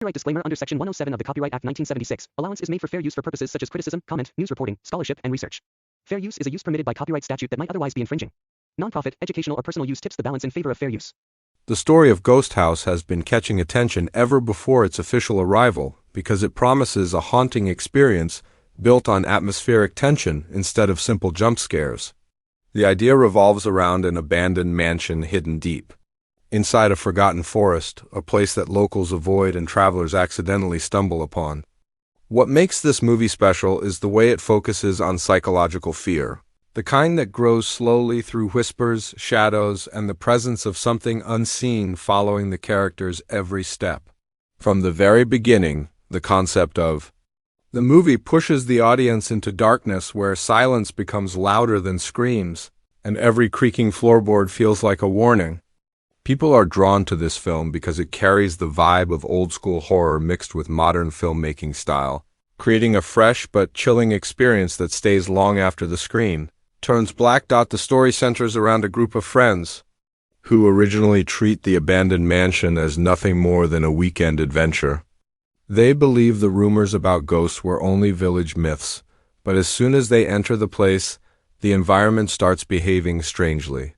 Copyright disclaimer under Section 107 of the Copyright Act 1976. Allowance is made for fair use for purposes such as criticism, comment, news reporting, scholarship, and research. Fair use is a use permitted by copyright statute that might otherwise be infringing. Nonprofit, educational, or personal use tips the balance in favor of fair use. The story of Ghost House has been catching attention ever before its official arrival because it promises a haunting experience built on atmospheric tension instead of simple jump scares. The idea revolves around an abandoned mansion hidden deep inside a forgotten forest, a place that locals avoid and travelers accidentally stumble upon. What makes this movie special is the way it focuses on psychological fear, the kind that grows slowly through whispers, shadows, and the presence of something unseen following the character's every step. From the very beginning, the concept of the movie pushes the audience into darkness where silence becomes louder than screams, and every creaking floorboard feels like a warning. People are drawn to this film because it carries the vibe of old-school horror mixed with modern filmmaking style, creating a fresh but chilling experience that stays long after the screen turns black. The story centers around a group of friends who originally treat the abandoned mansion as nothing more than a weekend adventure. They believe the rumors about ghosts were only village myths, but as soon as they enter the place, the environment starts behaving strangely.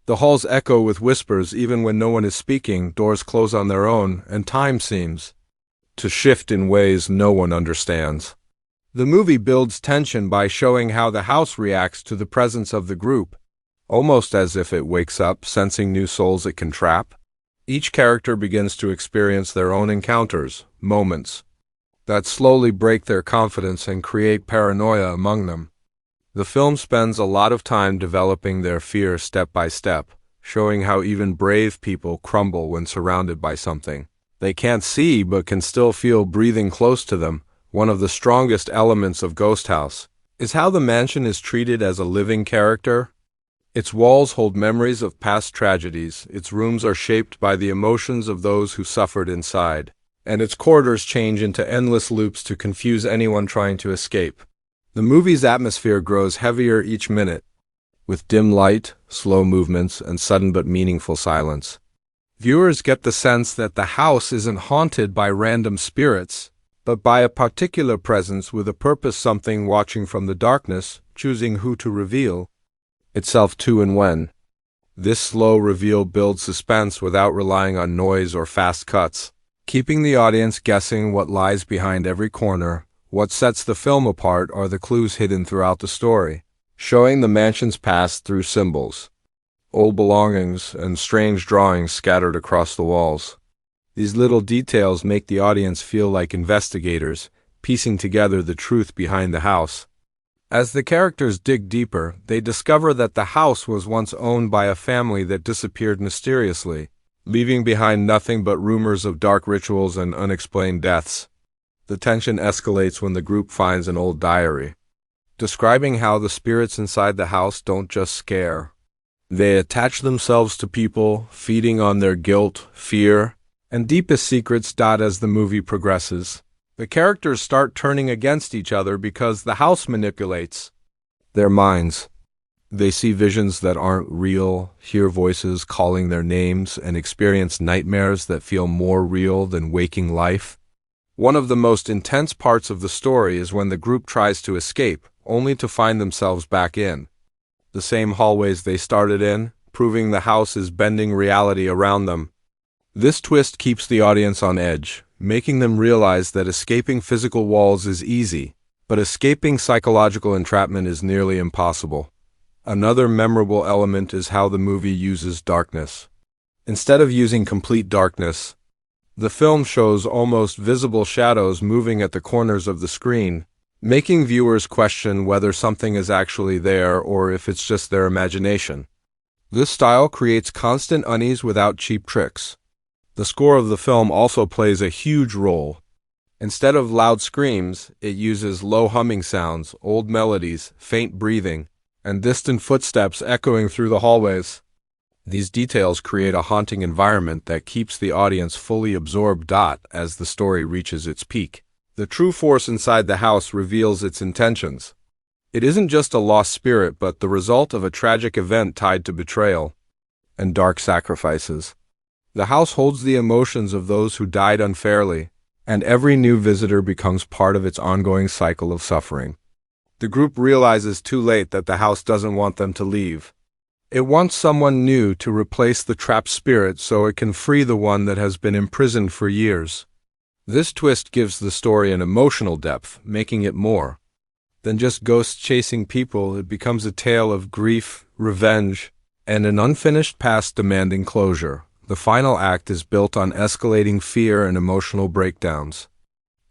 The halls echo with whispers even when no one is speaking, doors close on their own, and time seems to shift in ways no one understands. The movie builds tension by showing how the house reacts to the presence of the group, almost as if it wakes up, sensing new souls it can trap. Each character begins to experience their own encounters, moments, that slowly break their confidence and create paranoia among them. The film spends a lot of time developing their fear step by step, showing how even brave people crumble when surrounded by something they can't see but can still feel breathing close to them. One of the strongest elements of Ghost House is how the mansion is treated as a living character. Its walls hold memories of past tragedies, its rooms are shaped by the emotions of those who suffered inside, and its corridors change into endless loops to confuse anyone trying to escape. The movie's atmosphere grows heavier each minute, with dim light, slow movements, and sudden but meaningful silence. Viewers get the sense that the house isn't haunted by random spirits, but by a particular presence with a purpose, something watching from the darkness, choosing who to reveal itself to and when. This slow reveal builds suspense without relying on noise or fast cuts, keeping the audience guessing what lies behind every corner. What sets the film apart are the clues hidden throughout the story, showing the mansion's past through symbols, old belongings, and strange drawings scattered across the walls. These little details make the audience feel like investigators, piecing together the truth behind the house. As the characters dig deeper, they discover that the house was once owned by a family that disappeared mysteriously, leaving behind nothing but rumors of dark rituals and unexplained deaths. The tension escalates when the group finds an old diary, describing how the spirits inside the house don't just scare. They attach themselves to people, feeding on their guilt, fear, and deepest secrets. As the movie progresses, the characters start turning against each other because the house manipulates their minds. They see visions that aren't real, hear voices calling their names, and experience nightmares that feel more real than waking life. One of the most intense parts of the story is when the group tries to escape, only to find themselves back in the same hallways they started in, proving the house is bending reality around them. This twist keeps the audience on edge, making them realize that escaping physical walls is easy, but escaping psychological entrapment is nearly impossible. Another memorable element is how the movie uses darkness. Instead of using complete darkness, the film shows almost visible shadows moving at the corners of the screen, making viewers question whether something is actually there or if it's just their imagination. This style creates constant unease without cheap tricks. The score of the film also plays a huge role. Instead of loud screams, it uses low humming sounds, old melodies, faint breathing, and distant footsteps echoing through the hallways. These details create a haunting environment that keeps the audience fully absorbed. As the story reaches its peak, the true force inside the house reveals its intentions. It isn't just a lost spirit, but the result of a tragic event tied to betrayal and dark sacrifices. The house holds the emotions of those who died unfairly, and every new visitor becomes part of its ongoing cycle of suffering. The group realizes too late that the house doesn't want them to leave. It wants someone new to replace the trapped spirit so it can free the one that has been imprisoned for years. This twist gives the story an emotional depth, making it more than just ghosts chasing people. It becomes a tale of grief, revenge, and an unfinished past demanding closure. The final act is built on escalating fear and emotional breakdowns.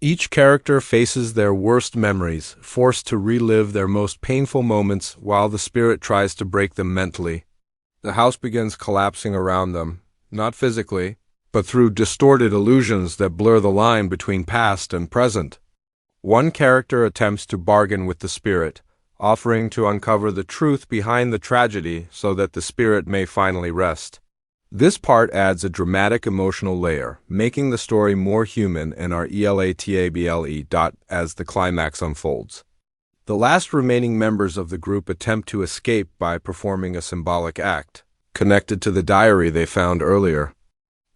Each character faces their worst memories, forced to relive their most painful moments while the spirit tries to break them mentally. The house begins collapsing around them, not physically, but through distorted illusions that blur the line between past and present. One character attempts to bargain with the spirit, offering to uncover the truth behind the tragedy so that the spirit may finally rest. This part adds a dramatic emotional layer, making the story more human and relatable as the climax unfolds. The last remaining members of the group attempt to escape by performing a symbolic act, connected to the diary they found earlier.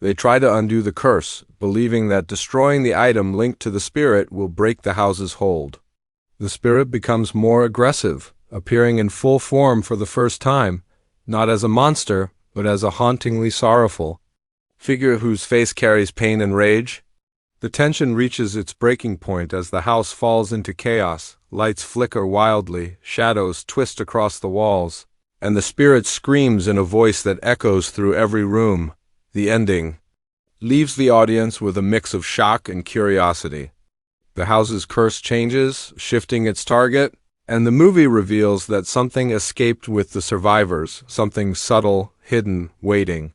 They try to undo the curse, believing that destroying the item linked to the spirit will break the house's hold. The spirit becomes more aggressive, appearing in full form for the first time, not as a monster, but as a hauntingly sorrowful figure whose face carries pain and rage. The tension reaches its breaking point as the house falls into chaos, lights flicker wildly, shadows twist across the walls, and the spirit screams in a voice that echoes through every room. The ending leaves the audience with a mix of shock and curiosity. The house's curse changes, shifting its target, and the movie reveals that something escaped with the survivors, something subtle, hidden, waiting.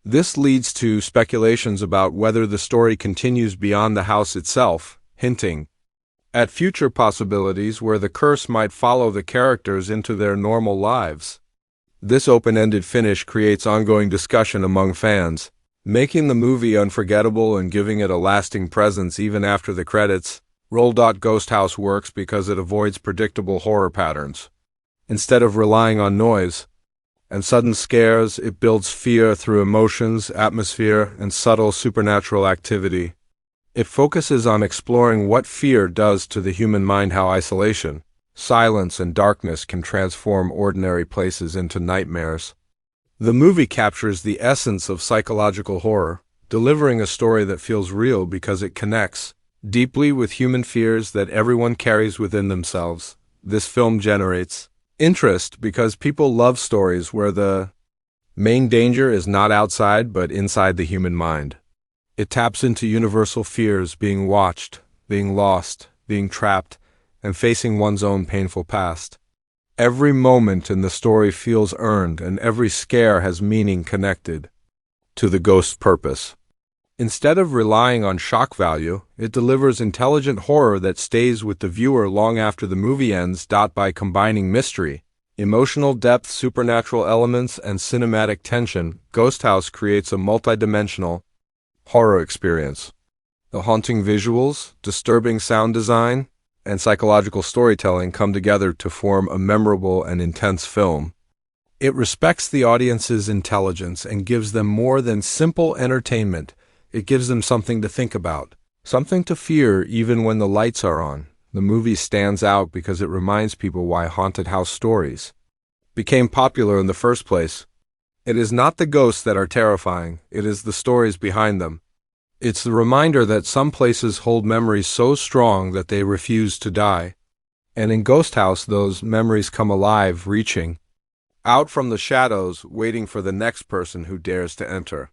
This leads to speculations about whether the story continues beyond the house itself, hinting at future possibilities where the curse might follow the characters into their normal lives. This open-ended finish creates ongoing discussion among fans, making the movie unforgettable and giving it a lasting presence even after the credits roll. Ghost House works because it avoids predictable horror patterns. Instead of relying on noise and sudden scares, it builds fear through emotions, atmosphere, and subtle supernatural activity. It focuses on exploring what fear does to the human mind, how isolation, silence, and darkness can transform ordinary places into nightmares. The movie captures the essence of psychological horror, delivering a story that feels real because it connects deeply with human fears that everyone carries within themselves. This film generates interest because people love stories where the main danger is not outside but inside the human mind. It taps into universal fears: being watched, being lost, being trapped, and facing one's own painful past. Every moment in the story feels earned, and every scare has meaning connected to the ghost's purpose. Instead of relying on shock value, it delivers intelligent horror that stays with the viewer long after the movie ends. By combining mystery, emotional depth, supernatural elements, and cinematic tension, Ghost House creates a multidimensional horror experience. The haunting visuals, disturbing sound design, and psychological storytelling come together to form a memorable and intense film. It respects the audience's intelligence and gives them more than simple entertainment. It gives them something to think about, something to fear even when the lights are on. The movie stands out because it reminds people why haunted house stories became popular in the first place. It is not the ghosts that are terrifying, it is the stories behind them. It's the reminder that some places hold memories so strong that they refuse to die. And in Ghost House, those memories come alive, reaching out from the shadows, waiting for the next person who dares to enter.